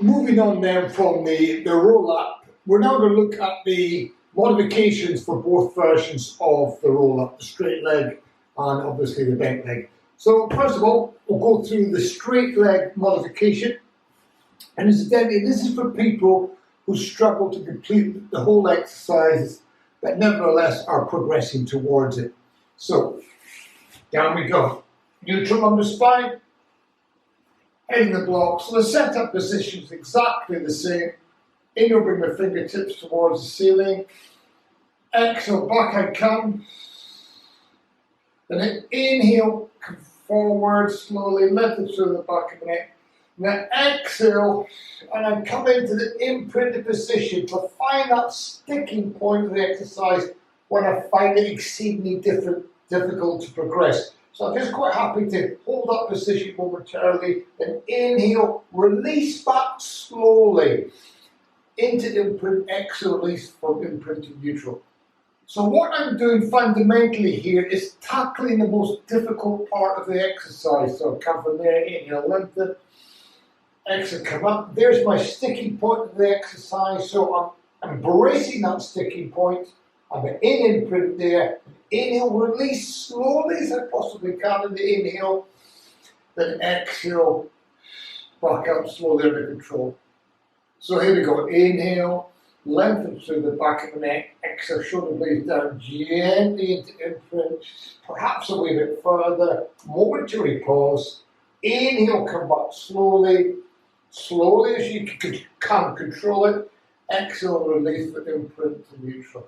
moving on then from the roll-up, we're now going to look at the modifications for both versions of the roll-up, the straight leg and obviously the bent leg. So first of all, we'll go through the straight leg modification. And incidentally, this is for people who struggle to complete the whole exercise, but nevertheless are progressing towards it. So, down we go. Neutral on the spine, head in the block. So the setup position is exactly the same. Inhale, bring the fingertips towards the ceiling. Exhale, back I come. Then inhale, come forward slowly, lift it through the back of the neck. Now exhale, and I'm coming to the imprinted position to find that sticking point of the exercise when I find it exceedingly difficult to progress. So I'm just quite happy to hold that position momentarily, then inhale, release back slowly into imprint, exhale, release from imprint to neutral. So what I'm doing fundamentally here is tackling the most difficult part of the exercise. So come from there, inhale, lengthen, exhale, come up. There's my sticking point of the exercise. So I'm embracing that sticking point. I'm in imprint there. Inhale, release slowly as I possibly can in the inhale. Then exhale, back up slowly under control. So here we go. Inhale, lengthen through the back of the neck. Exhale, shoulder blades down gently into imprint. Perhaps a wee bit further. Momentary pause. Inhale, come back slowly. Slowly as you can control it. Exhale, release the imprint to neutral.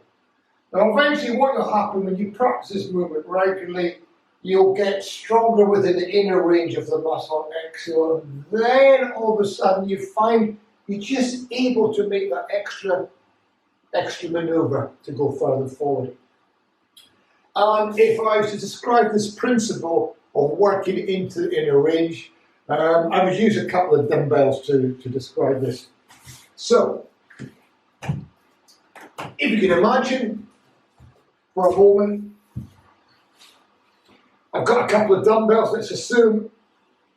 Now eventually what will happen when you practice this movement regularly, you'll get stronger within the inner range of the muscle. Exhale, and then all of a sudden you find you're just able to make that extra maneuver to go further forward. And if I was to describe this principle of working into the inner range, I would use a couple of dumbbells to describe this. So, if you can imagine for a moment, I've got a couple of dumbbells. Let's assume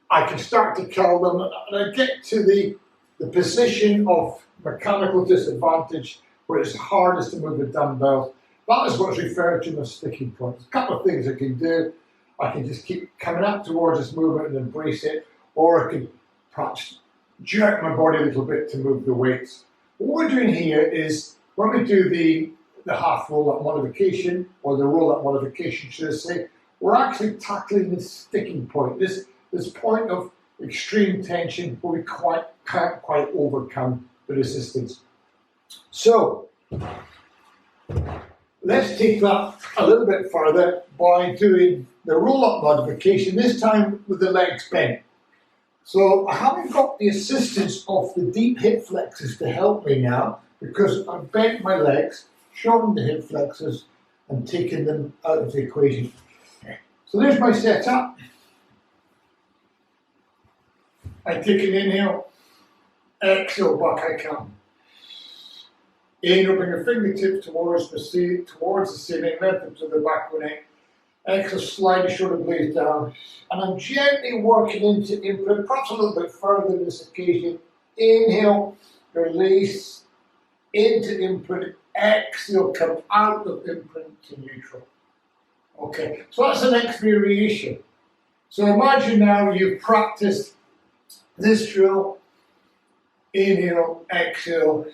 I can start to curl them, and I get to the position of mechanical disadvantage where it's hardest to move the dumbbells. That is what's referred to as sticking points. A couple of things I can do. I can just keep coming up towards this movement and embrace it, or I can perhaps jerk my body a little bit to move the weights. What we're doing here is when we do the half roll-up modification, or the roll-up modification, should I say, we're actually tackling this sticking point, this point of extreme tension where we can't quite overcome the resistance. So, let's take that a little bit further by doing the roll-up modification, this time with the legs bent. So I haven't got the assistance of the deep hip flexors to help me now, because I've bent my legs, shown the hip flexors, and taken them out of the equation. So there's my setup. I take an inhale, exhale, back I come. Inhale, bring the fingertips towards the ceiling, lengthen to the back of the neck. Exhale, slide the shoulder blades down. And I'm gently working into imprint, perhaps a little bit further in this occasion. Inhale, release, into imprint. Exhale, come out of imprint to neutral. Okay, so that's the next variation. So imagine now you've practiced this drill. Inhale, exhale.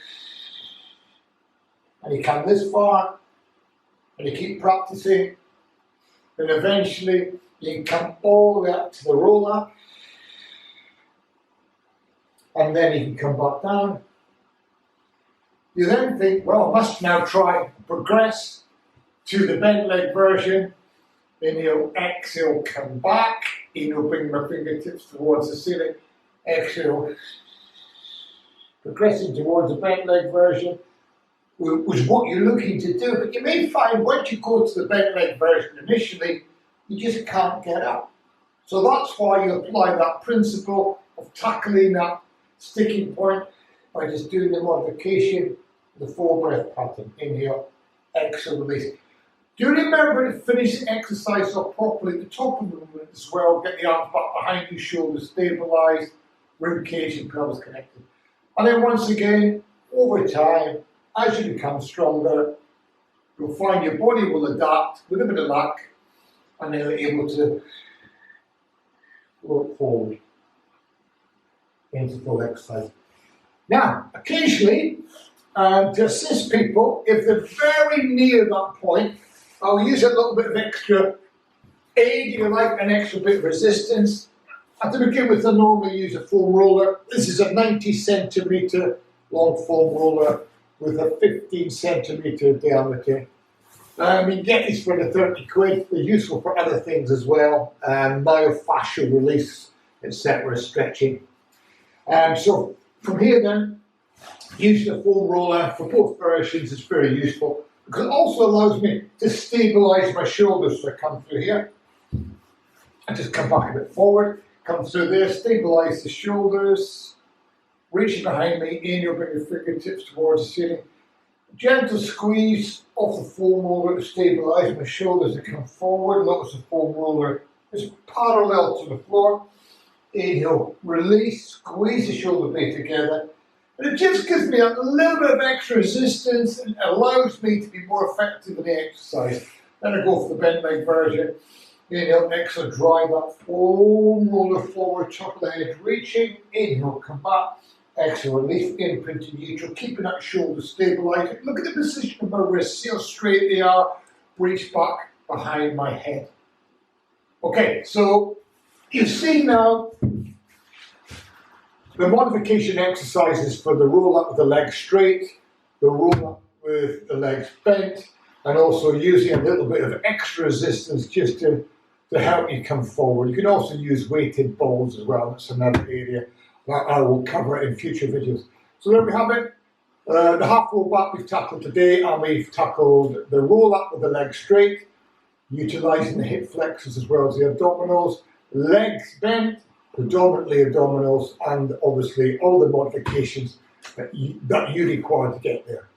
And you come this far, and you keep practicing. And eventually, you can come all the way up to the roll-up. And then you can come back down. You then think, well, I must now try progress to the bent leg version. Inhale, exhale, come back. Inhale, bring my fingertips towards the ceiling. Exhale, progressing towards the bent leg version was what you're looking to do. But you may find once you go to the bent leg version initially, you just can't get up. So that's why you apply that principle of tackling that sticking point by just doing the modification, the 4-breath pattern. Inhale, exhale, release. Do remember to finish the exercise off properly at the top of the movement as well. Get the arms back behind you, shoulders stabilised, rib cage and pelvis connected. And then once again, over time, as you become stronger, you'll find your body will adapt with a bit of luck, and then you're able to work forward into full exercise. Now, occasionally, to assist people, if they're very near that point, I'll use a little bit of extra aid, if you like, an extra bit of resistance. And to begin with, I normally use a foam roller. This is a 90 centimetre long foam roller with a 15 centimetre diameter. You can get these for the 30 quid. They're useful for other things as well, myofascial release, etc., stretching. So from here then, using a foam roller for both versions is very useful because it also allows me to stabilise my shoulders. So I come through here, I just come back a bit forward, come through there, stabilise the shoulders, reaching behind me, and you'll bring your fingertips towards the ceiling. Gentle squeeze of the foam roller to stabilise my shoulders and come forward. Notice the foam roller is parallel to the floor. Inhale, release, squeeze the shoulder blade together. And it just gives me a little bit of extra resistance and allows me to be more effective in the exercise. Then I go for the bent leg version. Inhale, exhale, drive that foam roller forward, top of the head, reaching. Inhale, come back. Exhale, release, imprint to neutral, keeping that shoulder stabilized. Look at the position of my wrists, see how straight they are. Reach back behind my head. Okay, so you see now the modification exercises for the roll up with the legs straight, the roll up with the legs bent, and also using a little bit of extra resistance just to help you come forward. You can also use weighted balls as well. That's another area that I will cover in future videos. So there we have it. The half roll back we've tackled today, and we've tackled the roll up with the legs straight, utilising the hip flexors as well as the abdominals, legs bent, predominantly abdominals, and obviously all the modifications that you require to get there.